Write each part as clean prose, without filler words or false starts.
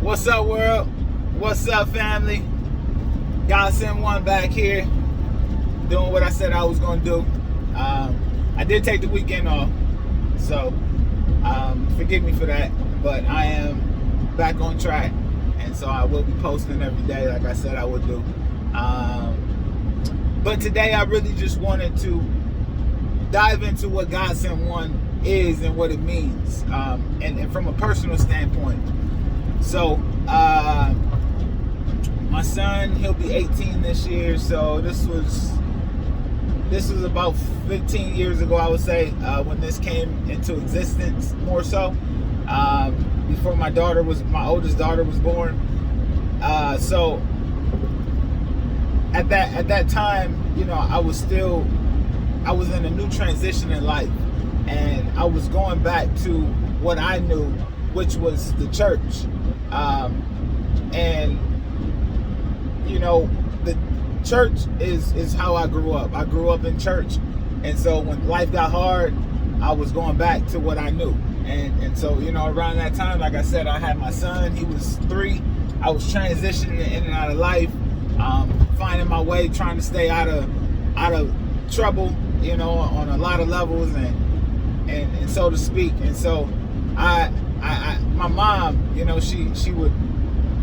What's up, world? What's up, family? Godsent1 back here, doing what I said I was going to do. I did take the weekend off, so forgive me for that, but I am back on track, and so I will be posting every day like I said I would do. But today I really just wanted to dive into what Godsent1 is and what it means, and from a personal standpoint. So, my son, he'll be 18 this year, so this was about 15 years ago, I would say, when this came into existence, more so, before my oldest daughter was born. So at that time, you know, I was in a new transition in life, and I was going back to what I knew, which was the church. And you know, the church is how I grew up. I grew up in church, and so when life got hard, I was going back to what I knew. And so, you know, around that time, like I said, I had my son. He was 3. I was transitioning in and out of life, finding my way, trying to stay out of trouble, you know, on a lot of levels, and so to speak. And so my mom, you know, she would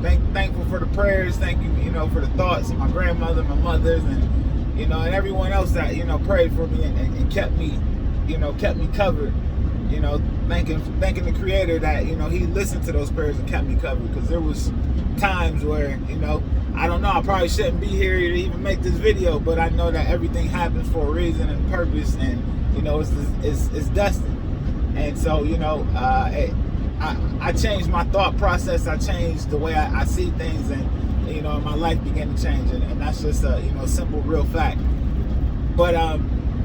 thankful for the prayers, thank you, you know, for the thoughts of my grandmother, my mothers, and, you know, and everyone else that, you know, prayed for me and kept me, you know, kept me covered, you know, thanking the Creator that, you know, He listened to those prayers and kept me covered. Because there was times where, you know, I don't know, I probably shouldn't be here to even make this video, but I know that everything happens for a reason and purpose, and, you know, it's destined. And so, you know, I changed my thought process. I changed the way I see things, and, you know, my life began to change, and that's just a, you know, simple, real fact. But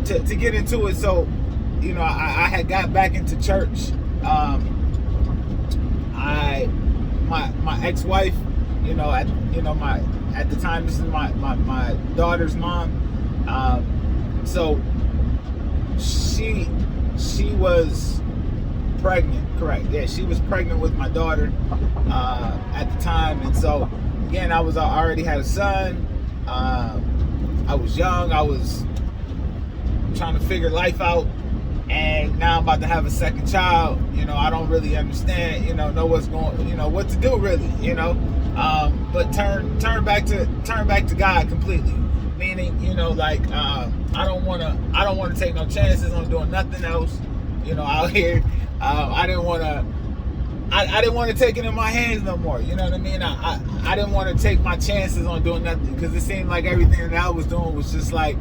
to get into it, so, you know, I had got back into church. My ex-wife, you know, at the time, this is my daughter's mom. So she was pregnant, correct? Yeah, she was pregnant with my daughter at the time, and so again, I already had a son. I was young. I was trying to figure life out, and now I'm about to have a second child. You know, I don't really understand. You know what's going. You know what to do, really. You know, but turn back to God completely. Meaning, you know, like I don't want to take no chances on doing nothing else. You know, out here. I didn't want to take it in my hands no more. You know what I mean? I didn't want to take my chances on doing nothing, because it seemed like everything that I was doing was just like,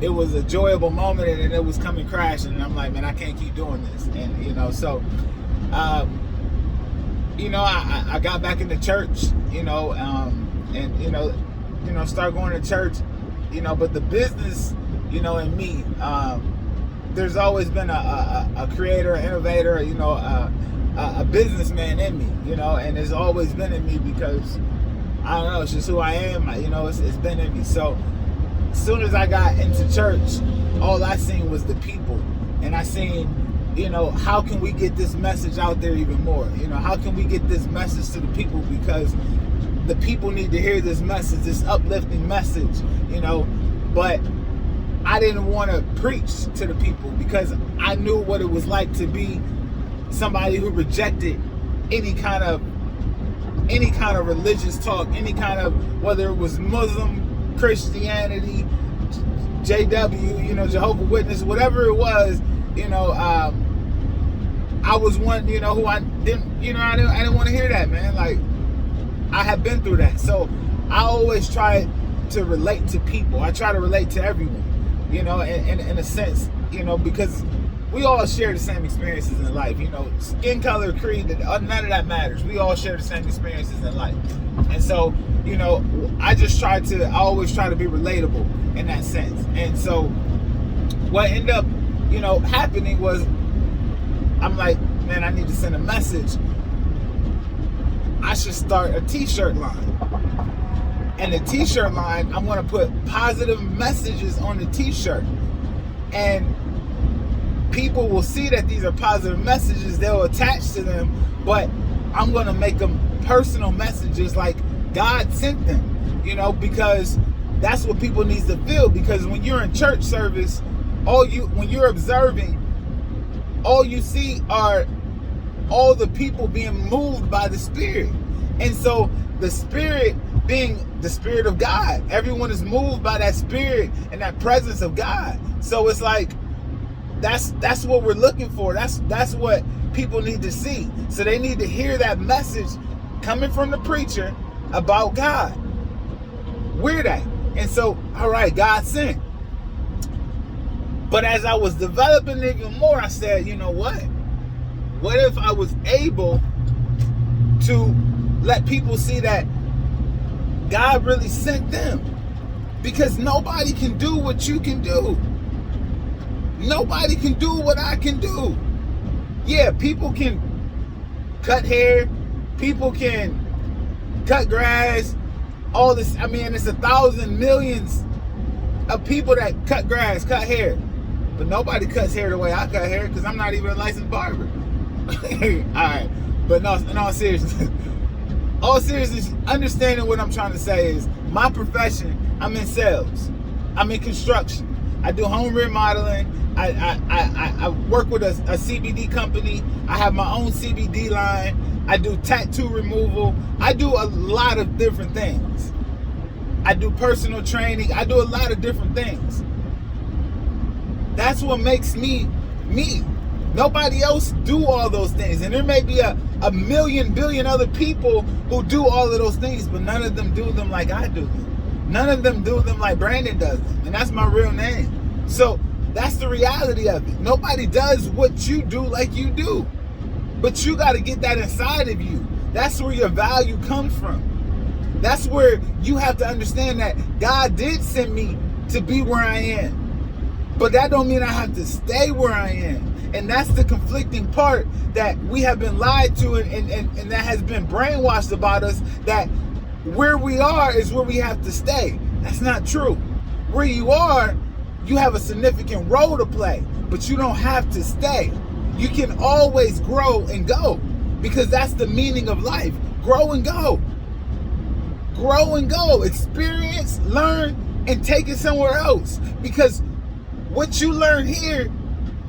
it was a enjoyable moment, and then it was coming crashing. And I'm like, man, I can't keep doing this. And, you know, so, you know, I got back into church, you know, and, you know, start going to church, you know, but the business, you know, in me, there's always been a creator, an innovator, you know, a businessman in me, you know, and it's always been in me, because I don't know, it's just who I am, you know, it's been in me. So as soon as I got into church, all I seen was the people, and I seen, you know, how can we get this message out there even more? You know, how can we get this message to the people, because the people need to hear this message, this uplifting message, you know. But I didn't want to preach to the people, because I knew what it was like to be somebody who rejected any kind of religious talk, any kind of, whether it was Muslim, Christianity, JW, you know, Jehovah's Witness, whatever it was, you know. I was one, you know, who I didn't want to hear that, man. Like, I have been through that, so I always try to relate to people. I try to relate to everyone. You know, in a sense, you know, because we all share the same experiences in life. You know, skin color, creed, none of that matters. We all share the same experiences in life. And so, you know, I always try to be relatable in that sense. And so what ended up, you know, happening was, I'm like, man, I need to send a message. I should start a t-shirt line. And the t-shirt line, I'm going to put positive messages on the t-shirt, and people will see that these are positive messages. They'll attach to them, but I'm going to make them personal messages like God sent them, because that's what people need to feel. Because when you're in church service, when you're observing, all you see are all the people being moved by the Spirit. And so the Spirit being the Spirit of God, everyone is moved by that Spirit and that presence of God. So it's like, that's what we're looking for. That's what people need to see. So they need to hear that message coming from the preacher about God. We're that. And so, all right, God sent. But as I was developing even more, I said, you know what? What if I was able to let people see that God really sent them? Because nobody can do what you can do. Nobody can do what I can do. Yeah, people can cut hair. People can cut grass. All this, it's 1,000 millions of people that cut grass, cut hair. But nobody cuts hair the way I cut hair because I'm not even a licensed barber. Alright. But no, in all seriousness, understanding what I'm trying to say is my profession, I'm in sales. I'm in construction. I do home remodeling. I work with a CBD company. I have my own CBD line. I do tattoo removal. I do a lot of different things. I do personal training. I do a lot of different things. That's what makes me me. Nobody else do all those things. And there may be a million, billion other people who do all of those things, but none of them do them like I do them. None of them do them like Brandon does them. And that's my real name. So that's the reality of it. Nobody does what you do like you do. But you got to get that inside of you. That's where your value comes from. That's where you have to understand that God did send me to be where I am. But that don't mean I have to stay where I am. And that's the conflicting part that we have been lied to and that has been brainwashed about us, that where we are is where we have to stay. That's not true. Where you are, you have a significant role to play, but you don't have to stay. You can always grow and go, because that's the meaning of life. Grow and go. Grow and go. Experience, learn, and take it somewhere else. Because what you learn here,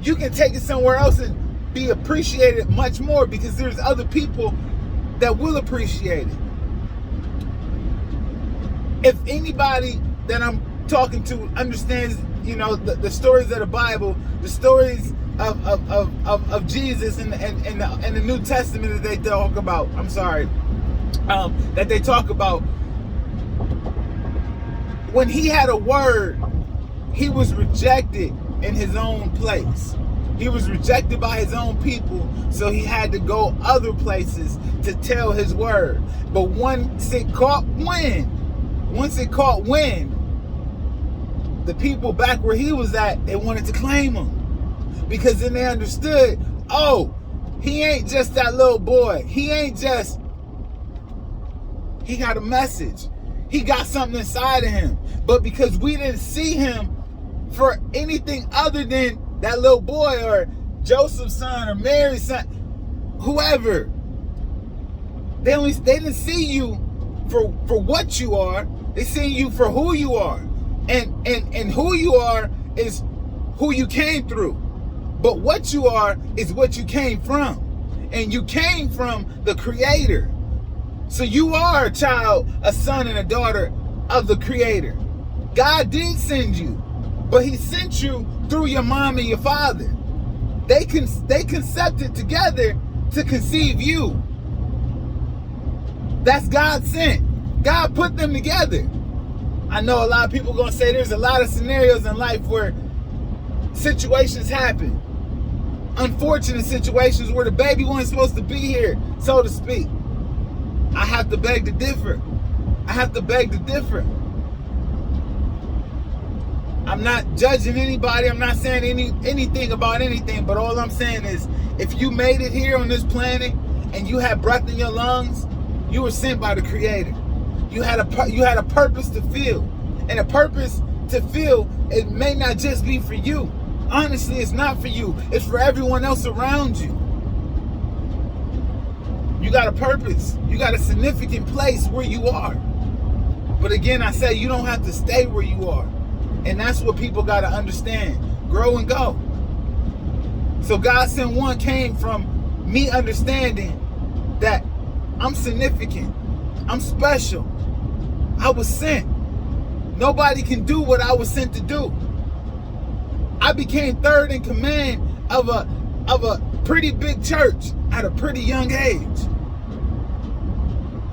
you can take it somewhere else and be appreciated much more, because there's other people that will appreciate it. If anybody that I'm talking to understands, the stories of the Bible, the stories of Jesus and the New Testament that they talk about, that they talk about, when he had a word, he was rejected in his own place. He was rejected by his own people, so he had to go other places to tell his word. But once it caught wind, the people back where he was at, they wanted to claim him. Because then they understood, oh, he ain't just that little boy. He got a message. He got something inside of him. But because we didn't see him for anything other than that little boy or Joseph's son or Mary's son, whoever, they didn't see you for what you are. They see you for who you are. And who you are is who you came through. But what you are is what you came from. And you came from the Creator. So you are a child, a son, and a daughter of the Creator. God did send you, but he sent you through your mom and your father. They concepted together to conceive you. That's God sent. God put them together. I know a lot of people are going to say there's a lot of scenarios in life where situations happen. Unfortunate situations where the baby wasn't supposed to be here, so to speak. I have to beg to differ. I'm not judging anybody. I'm not saying anything about anything, but all I'm saying is, if you made it here on this planet and you had breath in your lungs, you were sent by the Creator. You had a purpose to feel. And a purpose to feel, it may not just be for you. Honestly, it's not for you. It's for everyone else around you. You got a purpose. You got a significant place where you are. But again, I say you don't have to stay where you are. And that's what people got to understand. Grow and go. So Godsent1 came from me understanding that I'm significant. I'm special. I was sent. Nobody can do what I was sent to do. I became third in command of a pretty big church at a pretty young age.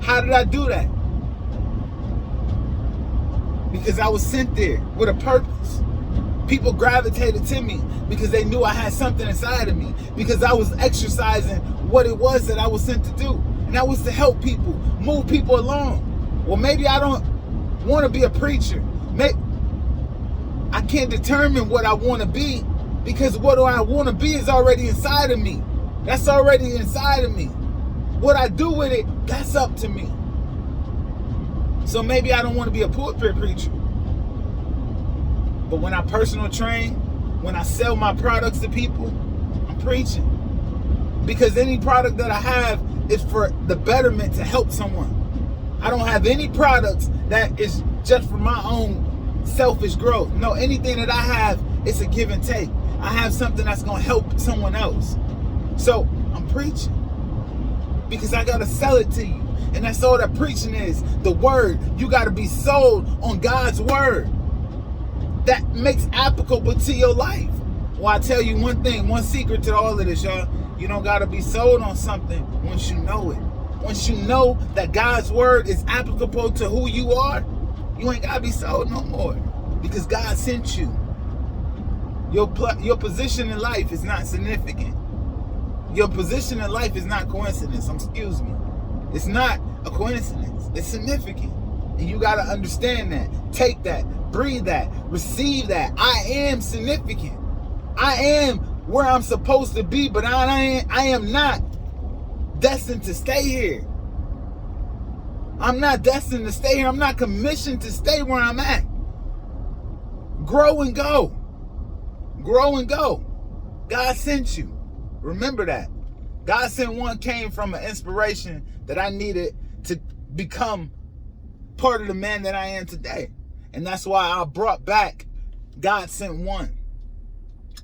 How did I do that? Because I was sent there with a purpose. People gravitated to me because they knew I had something inside of me, because I was exercising what it was that I was sent to do. And that was to help people, move people along. Well, maybe I don't want to be a preacher. Maybe I can't determine what I want to be, because what I want to be is already inside of me. That's already inside of me. What I do with it, that's up to me. So maybe I don't want to be a pulpit preacher. But when I personal train, when I sell my products to people, I'm preaching. Because any product that I have is for the betterment to help someone. I don't have any products that is just for my own selfish growth. No, anything that I have, it's a give and take. I have something that's going to help someone else. So I'm preaching because I got to sell it to you. And that's all that preaching is. The word. You got to be sold on God's word that makes applicable to your life. Well, I tell you one thing, one secret to all of this, y'all. You don't got to be sold on something once you know it. Once you know that God's word is applicable to who you are, you ain't got to be sold no more, because God sent you. Your position in life is not significant. Your position in life is not coincidence. Excuse me. It's not a coincidence. It's significant. And you got to understand that. Take that. Breathe that. Receive that. I am significant. I am where I'm supposed to be, but I am not destined to stay here. I'm not destined to stay here. I'm not commissioned to stay where I'm at. Grow and go. Grow and go. God sent you. Remember that. Godsent1 came from an inspiration that I needed to become part of the man that I am today. And that's why I brought back Godsent1.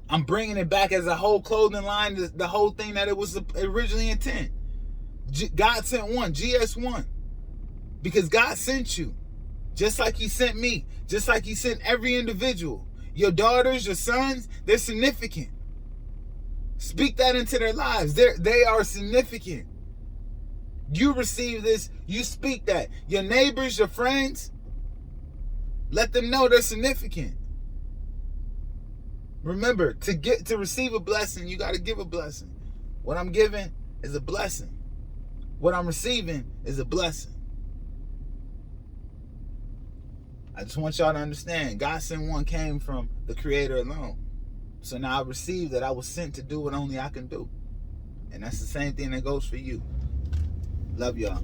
I'm bringing it back as a whole clothing line, the whole thing that it was originally intended. Godsent1, GS1. Because God sent you. Just like he sent me. Just like he sent every individual. Your daughters, your sons, they're significant. Speak that into their lives. They are significant. You receive this, you speak that. Your neighbors, your friends, let them know they're significant. Remember, to receive a blessing, you got to give a blessing. What I'm giving is a blessing. What I'm receiving is a blessing. I just want y'all to understand, Godsent1 came from the Creator alone. So now I receive that I was sent to do what only I can do. And that's the same thing that goes for you. Love y'all.